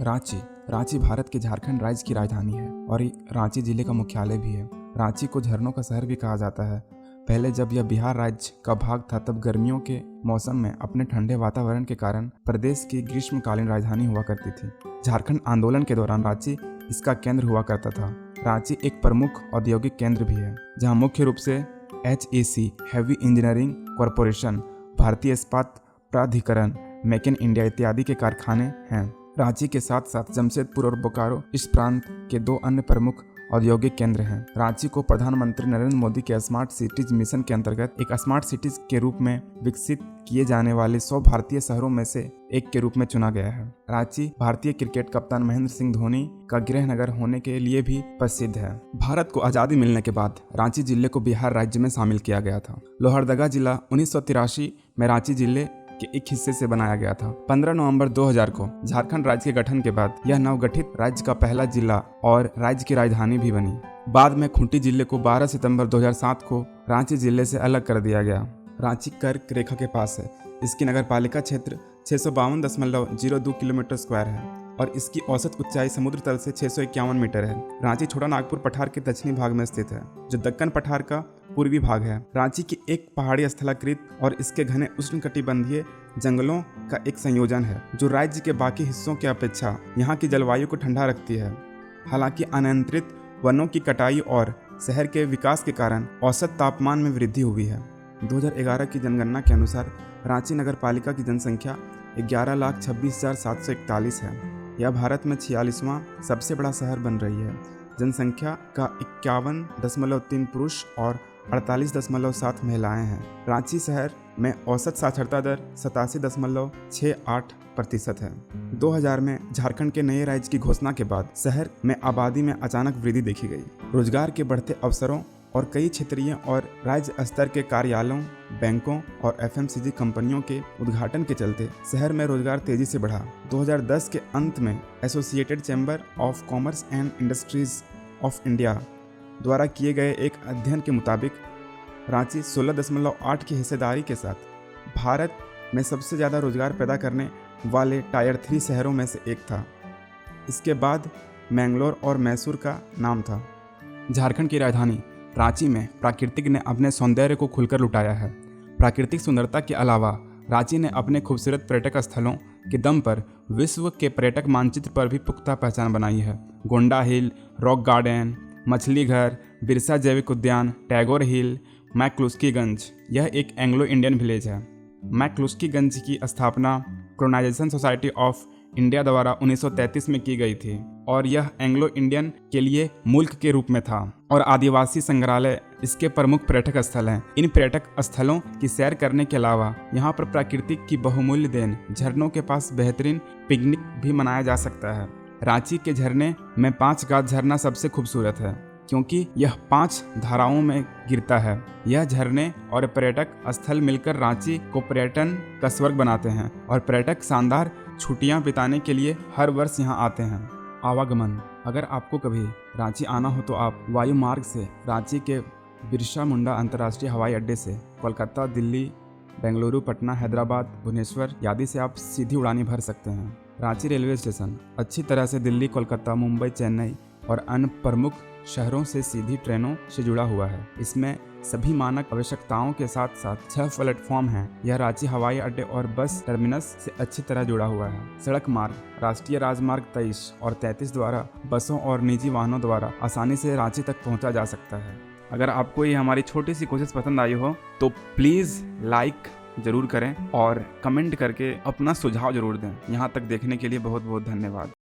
रांची रांची भारत के झारखंड राज्य की राजधानी है और रांची जिले का मुख्यालय भी है। रांची को झरनों का शहर भी कहा जाता है। पहले जब यह बिहार राज्य का भाग था तब गर्मियों के मौसम में अपने ठंडे वातावरण के कारण प्रदेश की ग्रीष्मकालीन राजधानी हुआ करती थी। झारखंड आंदोलन के दौरान रांची इसका केंद्र हुआ करता था। रांची एक प्रमुख औद्योगिक केंद्र भी है, जहां मुख्य रूप से HEC हैवी इंजीनियरिंग कॉरपोरेशन, भारतीय इस्पात प्राधिकरण, मेक इन इंडिया इत्यादि के कारखाने हैं। रांची के साथ साथ जमशेदपुर और बोकारो इस प्रांत के दो अन्य प्रमुख औद्योगिक केंद्र हैं। रांची को प्रधानमंत्री नरेंद्र मोदी के स्मार्ट सिटीज मिशन के अंतर्गत एक स्मार्ट सिटीज के रूप में विकसित किए जाने वाले 100 भारतीय शहरों में से एक के रूप में चुना गया है। रांची भारतीय क्रिकेट कप्तान महेंद्र सिंह धोनी का गृह नगर होने के लिए भी प्रसिद्ध है। भारत को आजादी मिलने के बाद रांची जिले को बिहार राज्य में शामिल किया गया था। लोहरदगा जिला 1983 में रांची जिले के एक हिस्से से बनाया गया था। 15 नवंबर 2000 को झारखंड राज्य के गठन के बाद यह नवगठित राज्य का पहला जिला और राज्य की राजधानी भी बनी। बाद में खूंटी जिले को 12 सितंबर 2007 को रांची जिले से अलग कर दिया गया। रांची कर्क रेखा के पास है। इसकी नगर पालिका क्षेत्र 652.02 किलोमीटर स्क्वायर है और इसकी औसत ऊंचाई समुद्र तल से 651 मीटर है। रांची छोटा नागपुर पठार के दक्षिणी भाग में स्थित है, जो दक्कन पठार का पूर्वी भाग है। रांची की एक पहाड़ी स्थलाकृत और इसके घने उष्णकटिबंधीय जंगलों का एक संयोजन है, जो राज्य के बाकी हिस्सों की अपेक्षा यहाँ की जलवायु को ठंडा रखती है। हालांकि अनियंत्रित वनों की कटाई और शहर के विकास के कारण औसत तापमान में वृद्धि हुई है। 2011 की जनगणना के अनुसार रांची नगर पालिका की जनसंख्या 11,26,741 है। यह भारत में 46वां सबसे बड़ा शहर बन रही है। जनसंख्या का 51.3 पुरुष और 48.7 महिलाएं हैं। रांची शहर में औसत साक्षरता दर 87.68% है। 2000 में झारखंड के नए राज्य की घोषणा के बाद शहर में आबादी में अचानक वृद्धि देखी गई। रोजगार के बढ़ते अवसरों और कई क्षेत्रीय और राज्य स्तर के कार्यालयों, बैंकों और FMCG कंपनियों के उद्घाटन के चलते शहर में रोजगार तेजी से बढ़ा। 2010 के अंत में associated chamber of commerce and industries of India द्वारा किए गए एक अध्ययन के मुताबिक रांची 16.8 की हिस्सेदारी के साथ भारत में सबसे ज़्यादा रोजगार पैदा करने वाले टायर 3 शहरों में से एक था। इसके बाद मैंगलोर और मैसूर का नाम था। झारखंड की राजधानी रांची में प्राकृतिक ने अपने सौंदर्य को खुलकर लुटाया है। प्राकृतिक सुंदरता के अलावा रांची ने अपने खूबसूरत पर्यटक स्थलों के दम पर विश्व के पर्यटक मानचित्र पर भी पुख्ता पहचान बनाई है। गोंडा हिल, रॉक गार्डन, मछली घर, बिरसा जैविक उद्यान, टैगोर हिल, मैक्लुस्कीगंज यह एक एंग्लो इंडियन विलेज है। मैक्लुस्कीगंज की स्थापना कोलोनाइजेशन सोसाइटी ऑफ इंडिया द्वारा 1933 में की गई थी और यह एंग्लो इंडियन के लिए मुल्क के रूप में था और आदिवासी संग्रहालय इसके प्रमुख पर्यटक स्थल हैं। इन पर्यटक स्थलों की सैर करने के अलावा यहाँ पर प्रकृति की बहुमूल्य देन झरनों के पास बेहतरीन पिकनिक भी मनाया जा सकता है। रांची के झरने में 5 घाट झरना सबसे खूबसूरत है, क्योंकि यह 5 धाराओं में गिरता है। यह झरने और पर्यटक स्थल मिलकर रांची को पर्यटन का स्वर्ग बनाते हैं और पर्यटक शानदार छुट्टियां बिताने के लिए हर वर्ष यहां आते हैं। आवागमन: अगर आपको कभी रांची आना हो तो आप वायु मार्ग से रांची के बिरसा मुंडा अंतर्राष्ट्रीय हवाई अड्डे से कोलकाता, दिल्ली, बेंगलुरु, पटना, हैदराबाद, भुवनेश्वर आदि से आप सीधी उड़ानें भर सकते हैं। रांची रेलवे स्टेशन अच्छी तरह से दिल्ली, कोलकाता, मुंबई, चेन्नई और अन्य प्रमुख शहरों से सीधी ट्रेनों से जुड़ा हुआ है। इसमें सभी मानक आवश्यकताओं के साथ साथ 6 प्लेटफॉर्म हैं। यह रांची हवाई अड्डे और बस टर्मिनस से अच्छी तरह जुड़ा हुआ है। सड़क मार्ग: राष्ट्रीय राजमार्ग 23 और 33 द्वारा बसों और निजी वाहनों द्वारा आसानी से रांची तक पहुंचा जा सकता है। अगर आपको ये हमारी छोटी सी कोशिश पसंद आई हो तो प्लीज़ लाइक ज़रूर करें और कमेंट करके अपना सुझाव ज़रूर दें। यहाँ तक देखने के लिए बहुत बहुत धन्यवाद।